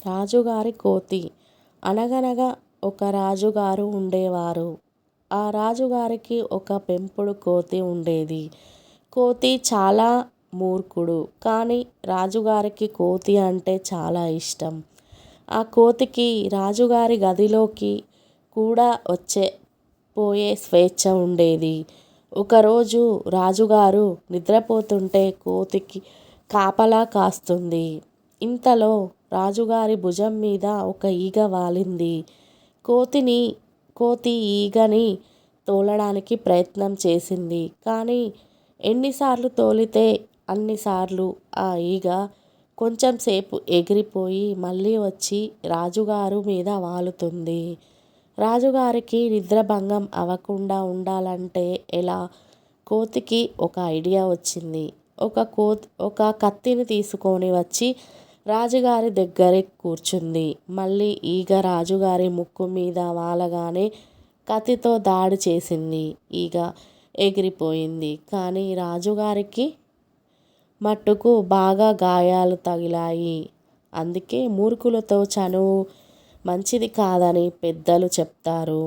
రాజుగారి కోతి. అనగనగా ఒక రాజుగారు ఉండేవారు. ఆ రాజుగారికి ఒక పెంపుడు కోతి ఉండేది. కోతి చాలా మూర్ఖుడు. కానీ రాజుగారికి కోతి అంటే చాలా ఇష్టం. ఆ కోతికి రాజుగారి గదిలోకి కూడా పోయే స్వేచ్ఛ ఉండేది. ఒకరోజు రాజుగారు నిద్రపోతుంటే కోతికి కాపలా కాస్తుంది. ఇంతలో రాజుగారి భుజం మీద ఒక ఈగ వాలింది. కోతి ఈగని తోలడానికి ప్రయత్నం చేసింది. కానీ ఎన్నిసార్లు తోలితే అన్నిసార్లు ఆ ఈగ కొంచెం సేపు ఎగిరిపోయి మళ్ళీ వచ్చి రాజుగారు మీద వాలుతుంది. రాజుగారికి నిద్రభంగం అవ్వకుండా ఉండాలంటే ఎలా? కోతికి ఒక ఐడియా వచ్చింది. ఒక కత్తిని తీసుకొని వచ్చి రాజుగారి దగ్గర కూర్చుంది. మళ్ళీ ఈగ రాజుగారి ముక్కు మీద వాలగానే కత్తితో దాడి చేసింది. ఈగ ఎగిరిపోయింది. కానీ రాజుగారికి మట్టుకు బాగా గాయాలు తగిలాయి. అందుకే మూర్ఖులతో చనువు మంచిది కాదని పెద్దలు చెప్తారు.